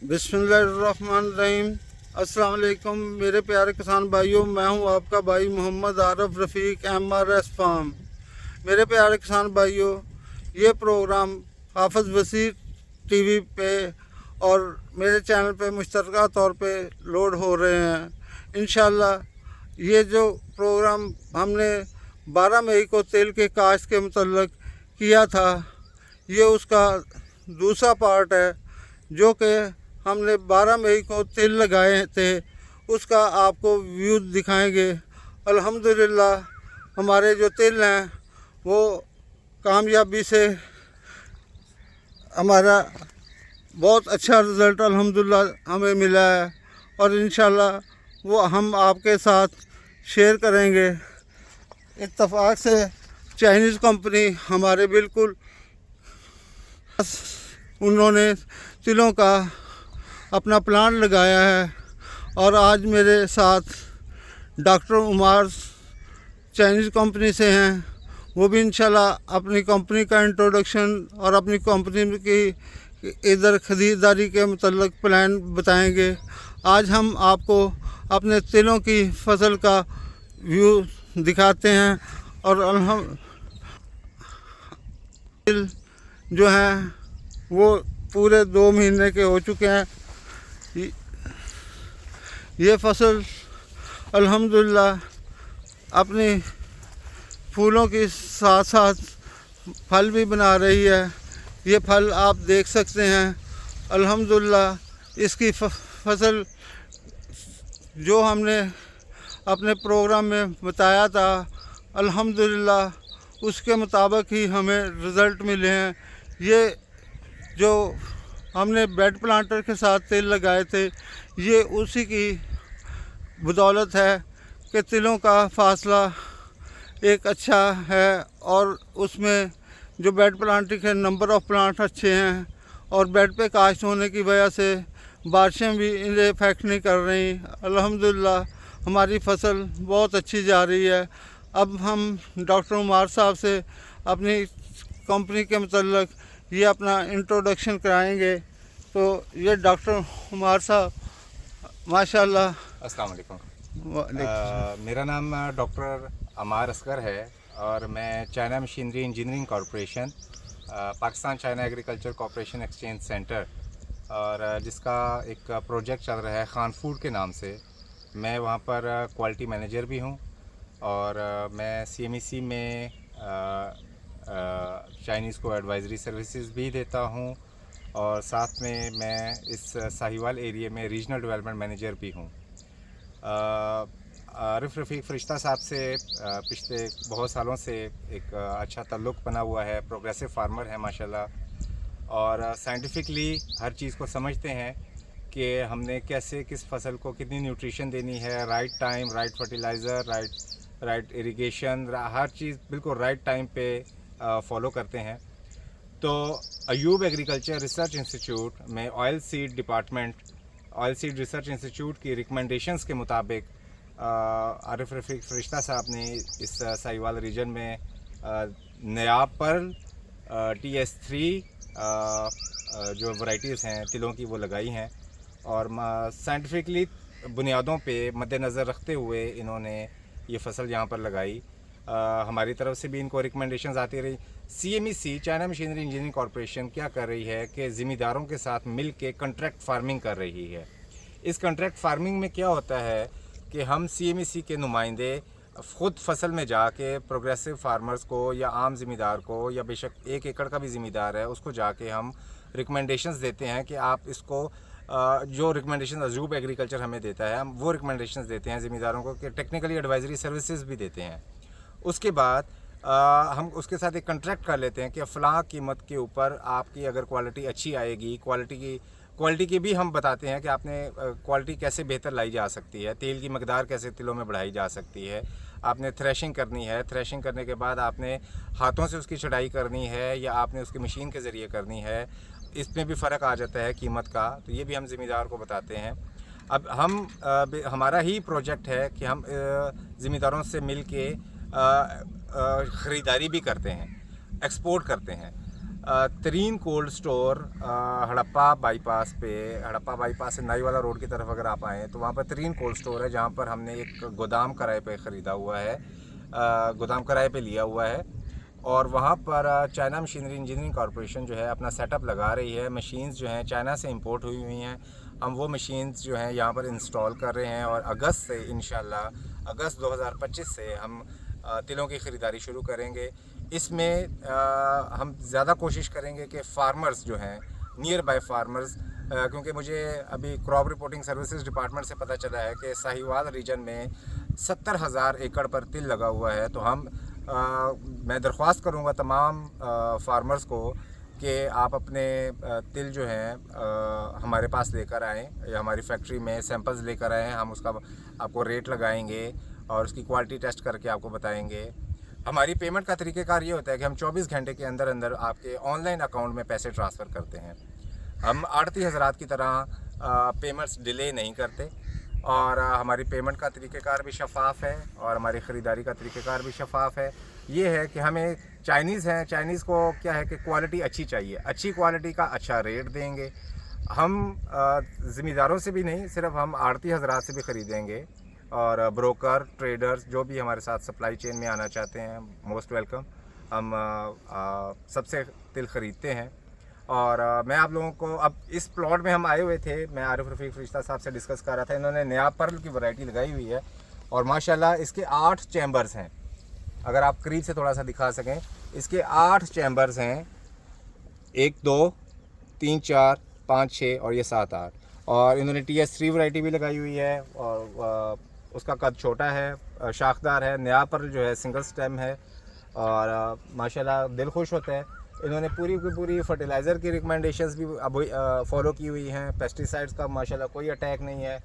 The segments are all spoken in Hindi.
बिस्मिल्लाहिर्रहमानिर्रहीम। अस्सलाम वालेकुम मेरे प्यारे किसान भाइयों, मैं हूं आपका भाई मोहम्मद आरफ रफ़ीक MRS फार्म। मेरे प्यारे किसान भाइयों, ये प्रोग्राम हाफ़िज़ वसीर टीवी पे और मेरे चैनल पे मुश्तरका तौर पे लोड हो रहे हैं। इंशाल्लाह ये जो प्रोग्राम हमने 12 मई को तेल के काश्त के मुतल्लिक़ किया था, ये उसका दूसरा पार्ट है, जो कि हमने 12 मई को तेल लगाए थे, उसका आपको व्यू दिखाएंगे। अल्हम्दुलिल्लाह हमारे जो तेल हैं वो कामयाबी से हमारा बहुत अच्छा रिज़ल्ट अल्हम्दुलिल्लाह हमें मिला है और इंशाल्लाह वो हम आपके साथ शेयर करेंगे। इत्तफाक से चाइनीज़ कंपनी हमारे बिल्कुल उन्होंने तिलों का अपना प्लान लगाया है और आज मेरे साथ डॉक्टर उमार चाइनीज़ कंपनी से हैं। वो भी इंशाल्लाह अपनी कंपनी का इंट्रोडक्शन और अपनी कंपनी की इधर ख़रीदारी के मतलब प्लान बताएंगे। आज हम आपको अपने तिलों की फसल का व्यू दिखाते हैं और तिल जो हैं वो पूरे 2 महीने के हो चुके हैं। ये फसल अल्हम्दुलिल्लाह अपनी फूलों के साथ साथ फल भी बना रही है। ये फल आप देख सकते हैं। अल्हम्दुलिल्लाह इसकी फसल जो हमने अपने प्रोग्राम में बताया था, अल्हम्दुलिल्लाह उसके मुताबिक ही हमें रिज़ल्ट मिले हैं। ये जो हमने बेड प्लांटर के साथ तेल लगाए थे, ये उसी की बदौलत है कि तिलों का फासला एक अच्छा है और उसमें जो बेड प्लांटिंग के नंबर ऑफ़ प्लांट अच्छे हैं और बेड पे काश्त होने की वजह से बारिशें भी इन्हें इफेक्ट नहीं कर रही। अल्हम्दुलिल्लाह हमारी फसल बहुत अच्छी जा रही है। अब हम डॉक्टर उमार साहब से अपनी कंपनी के मतलब ये अपना इंट्रोडक्शन कराएंगे। तो ये डॉक्टर उमार साहब माशाल्लाह। अस्सलाम वालेकुम। मेरा नाम डॉक्टर अमार असगर है और मैं China Machinery Engineering Corporation, Pakistan China Agriculture Cooperation Exchange Centre और जिसका एक प्रोजेक्ट चल रहा है खान फूड के नाम से, मैं वहाँ पर क्वालिटी मैनेजर भी हूँ और मैं CMEC में चाइनीज़ को एडवाइज़री सर्विसेज भी देता हूँ और साथ में मैं इस साहिवाल एरिया में रीजनल डेवलपमेंट मैनेजर भी हूँ। आरिफ रफ़ीक फ़रिश्ता साहब से पिछले बहुत सालों से एक अच्छा ताल्लुक़ बना हुआ है। प्रोग्रेसिव फार्मर है माशाल्लाह और साइंटिफिकली हर चीज़ को समझते हैं कि हमने कैसे किस फसल को कितनी न्यूट्रिशन देनी है, right time, right fertiliser, right irrigation, हर चीज़ बिल्कुल राइट टाइम पे फॉलो करते हैं। तो अयूब एग्रीकल्चर रिसर्च इंस्टीट्यूट में oil seed department, oil seed research institute की रिकमेंडेशंस के मुताबिक आरिफ रफ़ीक फ़रिश्ता साहब ने इस साहिवाल रीजन में नायाब पर्ल TS3 जो वैरायटीज़ हैं तिलों की वो लगाई हैं और साइंटिफिकली बुनियादों पे मद्देनज़र रखते हुए इन्होंने ये फसल यहाँ पर लगाई। हमारी तरफ से भी इनको रिकमेंडेशंस आती रही। CMEC China Machinery Engineering corporation क्या कर रही है कि ज़मींदारों के साथ मिल के कंट्रैक्ट फार्मिंग कर रही है। इस कंट्रैक्ट फार्मिंग में क्या होता है कि हम CMEC के नुमाइंदे ख़ुद फसल में जाके प्रोग्रेसिव फार्मर्स को या आम ज़मींदार को या बेशक 1 एकड़ का भी ज़मींदार है उसको जाके हम रिकमेंडेशंस देते हैं कि आप इसको जो रिकमेंडेशन अयूब एग्रीकल्चर हमें देता है, हम वो रिकमेंडेशंस देते हैं ज़मींदारों को कि टेक्निकली एडवाइजरी सर्विसेज भी देते हैं। उसके बाद हम उसके साथ एक कॉन्ट्रैक्ट कर लेते हैं कि फ़लाँ कीमत के ऊपर आपकी अगर क्वालिटी अच्छी आएगी, क्वालिटी की भी हम बताते हैं कि आपने क्वालिटी कैसे बेहतर लाई जा सकती है, तेल की मकदार कैसे तिलों में बढ़ाई जा सकती है। आपने थ्रेशिंग करनी है, थ्रेशिंग करने के बाद आपने हाथों से उसकी छटाई करनी है या आपने उसकी मशीन के ज़रिए करनी है, इसमें भी फ़र्क आ जाता है कीमत का। तो ये भी हम ज़मींदार को बताते हैं। अब हम हमारा ही प्रोजेक्ट है कि हम ज़मींदारों से मिल के ख़रीदारी भी करते हैं, एक्सपोर्ट करते हैं। तरीन कोल्ड स्टोर हड़प्पा बाईपास से नाई वाला रोड की तरफ अगर आप आएँ तो वहाँ पर तरीन कोल्ड स्टोर है, जहाँ पर हमने एक गोदाम किराए पे ख़रीदा हुआ है, गोदाम किराए पे लिया हुआ है। और वहाँ पर चाइना मशीनरी इंजीनियरिंग कॉरपोरेशन जो है अपना सेटअप लगा रही है। मशीन्स जो हैं चाइना से इंपोर्ट हुई हुई हैं, हम वो मशीन्स जो हैं यहाँ पर इंस्टॉल कर रहे हैं और अगस्त से इंशाल्लाह अगस्त 2025 से हम तिलों की ख़रीदारी शुरू करेंगे। इसमें हम ज़्यादा कोशिश करेंगे कि फार्मर्स जो हैं नियर बाय फार्मर्स, क्योंकि मुझे अभी क्रॉप रिपोर्टिंग सर्विसेज डिपार्टमेंट से पता चला है कि साहिवाल रीजन में 70,000 एकड़ पर तिल लगा हुआ है। तो मैं दरख्वास्त करूँगा तमाम फार्मर्स को कि आप अपने तिल जो हैं हमारे पास लेकर आएँ या हमारी फैक्ट्री में सैंपल्स लेकर आएँ। हम उसका आपको रेट लगाएंगे और उसकी क्वालिटी टेस्ट करके आपको बताएंगे। हमारी पेमेंट का तरीक़ेकार ये होता है कि हम 24 घंटे के अंदर अंदर आपके ऑनलाइन अकाउंट में पैसे ट्रांसफ़र करते हैं। हम आड़ती हज़रात की तरह पेमेंट्स डिले नहीं करते और हमारी पेमेंट का तरीक़ेकार भी शफ़ाफ़ है और हमारी ख़रीदारी का तरीक़ेकार भी शफ़ाफ़ है। ये है कि हमें चाइनीज़ को क्या है कि क्वालिटी अच्छी चाहिए, अच्छी क्वालिटी का अच्छा रेट देंगे। हम ज़मींदारों से भी नहीं, सिर्फ हम आड़ती हज़रात से भी ख़रीदेंगे और ब्रोकर ट्रेडर्स जो भी हमारे साथ सप्लाई चेन में आना चाहते हैं मोस्ट वेलकम। हम सबसे तिल ख़रीदते हैं। और मैं आप लोगों को अब इस प्लॉट में हम आए हुए थे, मैं आरिफ रफ़ीक फ़रिश्ता साहब से डिस्कस कर रहा था। इन्होंने नया पर्ल की वैरायटी लगाई हुई है और माशाल्लाह इसके 8 चैम्बर्स हैं। अगर आप करीब से थोड़ा सा दिखा सकें, इसके 8 चैम्बर्स हैं, 1 2 3 4 5 6 और ये 7 8। और इन्होंने TS3 वैरायटी भी लगाई हुई है और उसका कद छोटा है, शाखदार है। नया पर्ल जो है सिंगल स्टेम है और माशाल्लाह दिल खुश होता है। इन्होंने पूरी की पूरी फर्टिलाइज़र की रिकमेंडेशंस भी अब फॉलो की हुई हैं। पेस्टिसाइड्स का माशाल्लाह कोई अटैक नहीं है,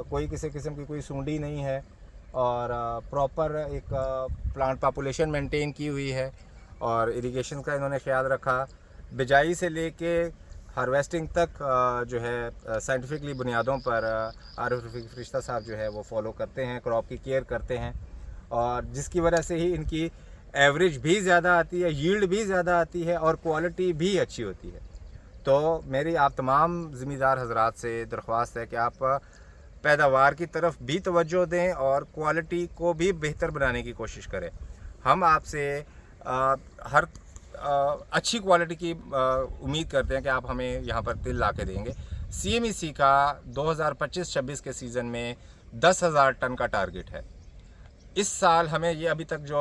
कोई किसी किस्म की कोई सूंडी नहीं है और प्रॉपर एक प्लांट पॉपुलेशन मेंटेन की हुई है और इरिगेशन का इन्होंने ख्याल रखा। बिजाई से लेके हार्वेस्टिंग तक जो है साइंटिफिकली बुनियादों पर आरिफ रफ़ीक फ़रिश्ता साहब जो है वो फॉलो करते हैं, क्रॉप की केयर करते हैं और जिसकी वजह से ही इनकी एवरेज भी ज़्यादा आती है, यील्ड भी ज़्यादा आती है और क्वालिटी भी अच्छी होती है। तो मेरी आप तमाम ज़मींदार हज़रात से दरख्वास्त है कि आप पैदावार की तरफ भी तवज्जो दें और क्वालिटी को भी बेहतर बनाने की कोशिश करें। हम आपसे हर अच्छी क्वालिटी की उम्मीद करते हैं कि आप हमें यहाँ पर तिल ला के देंगे। CMEC का 2025-26 के सीज़न में 10,000 टन का टारगेट है। इस साल हमें ये अभी तक जो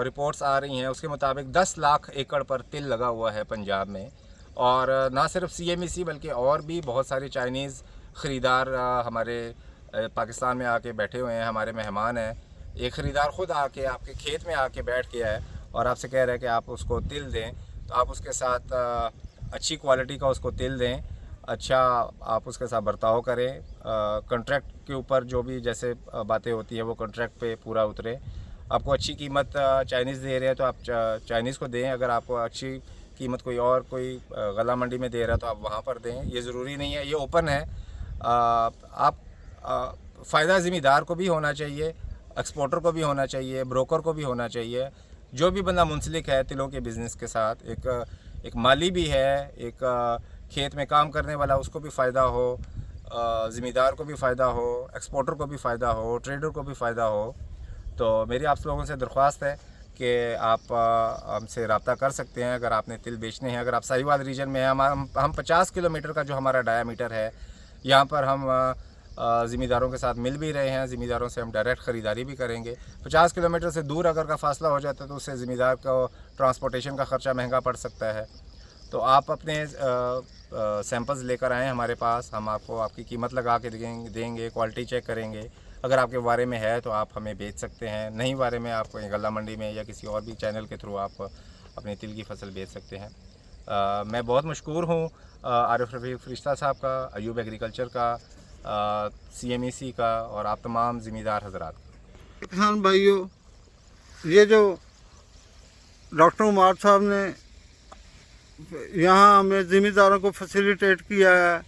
रिपोर्ट्स आ रही हैं उसके मुताबिक 10 लाख एकड़ पर तिल लगा हुआ है पंजाब में। और ना सिर्फ CMEC बल्कि और भी बहुत सारे चाइनीज़ ख़रीदार हमारे पाकिस्तान में आके बैठे हुए हैं, हमारे मेहमान हैं। एक ख़रीदार ख़ुद आके आपके खेत में आके बैठ गया है और आपसे कह रहा है कि आप उसको तिल दें, तो आप उसके साथ अच्छी क्वालिटी का उसको तिल दें, अच्छा आप उसके साथ बर्ताव करें। कॉन्ट्रैक्ट के ऊपर जो भी जैसे बातें होती है वो कॉन्ट्रैक्ट पे पूरा उतरे। आपको अच्छी कीमत चाइनीज़ दे रहे हैं तो आप चाइनीज़ को दें। अगर आपको अच्छी कीमत कोई गला मंडी में दे रहा है तो आप वहाँ पर दें। ये ज़रूरी नहीं है, ये ओपन है। आप फ़ायदा ज़मींदार को भी होना चाहिए, एक्सपोर्टर को भी होना चाहिए, ब्रोकर को भी होना चाहिए। जो भी बंदा मुंसलिक है तिलों के बिज़नेस के साथ, एक माली भी है, एक खेत में काम करने वाला, उसको भी फ़ायदा हो, ज़मींदार को भी फ़ायदा हो, एक्सपोर्टर को भी फ़ायदा हो, ट्रेडर को भी फ़ायदा हो। तो मेरी आप लोगों से दरख्वास्त है कि आप हमसे रब्ता कर सकते हैं अगर आपने तिल बेचने हैं। अगर आप साहिवाल रीजन में हैं, हम 50 किलोमीटर का जो हमारा डायामीटर है, यहाँ पर हम ज़मींदारों के साथ मिल भी रहे हैं। ज़मींदारों से हम डायरेक्ट ख़रीदारी भी करेंगे। 50 किलोमीटर से दूर अगर का फ़ासला हो जाता है तो उससे ज़मींदार को ट्रांसपोर्टेशन का ख़र्चा महंगा पड़ सकता है। तो आप अपने सैंपल्स लेकर आएँ हमारे पास, हम आपको आपकी कीमत लगा के देंगे, क्वालिटी चेक करेंगे। अगर आपके बारे में है तो आप हमें बेच सकते हैं, नहीं बारे में आप कहीं गला मंडी में या किसी और भी चैनल के थ्रू आप अपनी तिल की फसल बेच सकते हैं। मैं बहुत मशकूर हूँ आरिफ रफ़ीक फ़रिश्ता साहब का, अयूब एग्रीकल्चर का, CMEC का और आप तमाम ज़मींदार हज़रात। किसान भाइयों, ये जो डॉक्टर उमार साहब ने यहाँ हमें ज़मींदारों को फैसिलिटेट किया है,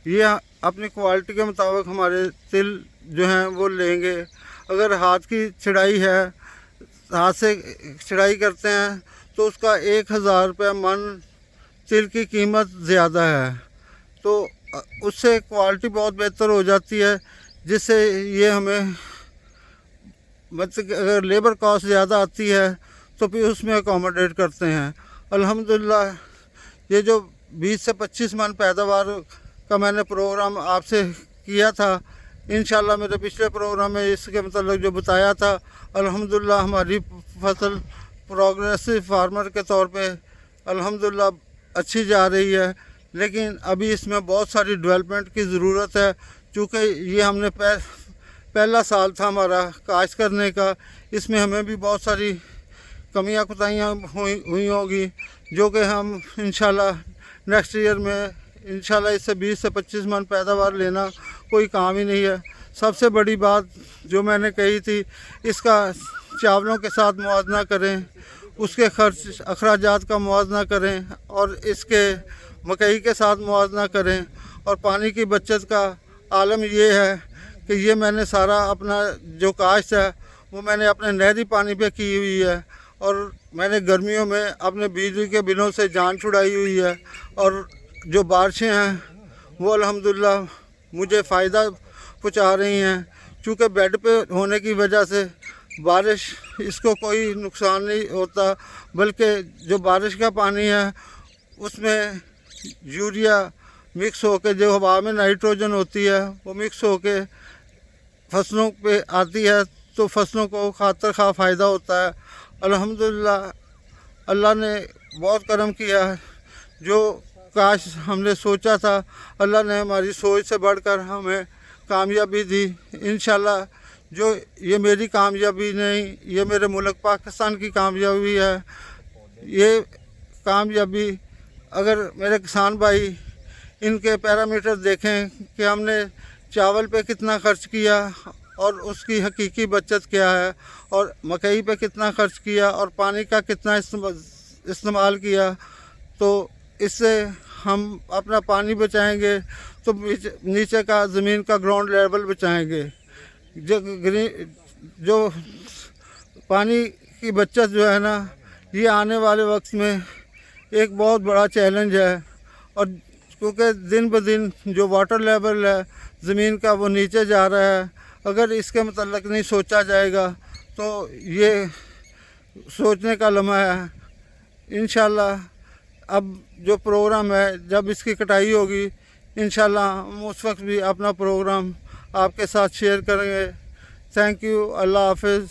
ये अपनी क्वालिटी के मुताबिक हमारे तिल जो हैं वो लेंगे। अगर हाथ की छिड़ाई है, हाथ से छिड़ाई करते हैं तो उसका 1000 रुपये मन तिल की कीमत ज़्यादा है, तो उससे क्वालिटी बहुत बेहतर हो जाती है, जिससे ये हमें मतलब अगर लेबर कॉस्ट ज़्यादा आती है तो फिर उसमें अकोमोडेट करते हैं। अल्हम्दुलिल्लाह ये जो 20 से 25 मन पैदावार का मैंने प्रोग्राम आपसे किया था, इंशाल्लाह मेरे पिछले प्रोग्राम में इसके मतलब जो बताया था, अल्हम्दुलिल्लाह हमारी फसल प्रोग्रेसिव फार्मर के तौर पे अल्हम्दुलिल्लाह अच्छी जा रही है। लेकिन अभी इसमें बहुत सारी डेवलपमेंट की ज़रूरत है, चूँकि ये हमने पहला साल था हमारा काश्त करने का। इसमें हमें भी बहुत सारी कमियां कुताहियाँ हुई होगी, जो कि हम इंशाल्लाह नेक्स्ट ईयर में इंशाल्लाह इससे 20 से 25 मन पैदावार लेना कोई काम ही नहीं है। सबसे बड़ी बात जो मैंने कही थी, इसका चावलों के साथ मुआवजा करें, उसके खर्च अखराजात का मुआवजा करें, और इसके मकई के साथ मुआवजा करें। और पानी की बचत का आलम ये है कि ये मैंने सारा अपना जो काश्त है वो मैंने अपने नहरी पानी पे की हुई है, और मैंने गर्मियों में अपने बिजली के बिलों से जान छुड़ाई हुई है। और जो बारिशें हैं वो अल्हम्दुलिल्लाह मुझे फ़ायदा पहुंचा रही हैं, चूँकि बेड पे होने की वजह से बारिश इसको कोई नुकसान नहीं होता, बल्कि जो बारिश का पानी है उसमें यूरिया मिक्स होकर जो हवा में नाइट्रोजन होती है वो मिक्स होके फसलों पे आती है, तो फसलों को खातर खा फ़ायदा होता है। अल्हम्दुलिल्लाह अल्लाह ने बहुत करम किया है। जो काश हमने सोचा था, अल्लाह ने हमारी सोच से बढ़कर हमें कामयाबी दी। इंशाल्लाह जो ये मेरी कामयाबी नहीं, ये मेरे मुल्क पाकिस्तान की कामयाबी है। ये कामयाबी अगर मेरे किसान भाई इनके पैरामीटर देखें कि हमने चावल पे कितना खर्च किया और उसकी हकीकी बचत क्या है, और मकई पे कितना खर्च किया और पानी का कितना इस्तेमाल किया, तो इससे हम अपना पानी बचाएंगे तो नीचे का ज़मीन का ग्राउंड लेवल बचाएंगे। जो पानी की बचत जो है ना, ये आने वाले वक्त में एक बहुत बड़ा चैलेंज है। और क्योंकि दिन ब दिन जो वाटर लेवल है ज़मीन का वो नीचे जा रहा है, अगर इसके मतलब नहीं सोचा जाएगा तो ये सोचने का लम्हा है। इंशाल्लाह अब जो प्रोग्राम है, जब इसकी कटाई होगी इंशाल्लाह हम उस वक्त भी अपना प्रोग्राम आपके साथ शेयर करेंगे। थैंक यू, अल्लाह हाफ़िज़।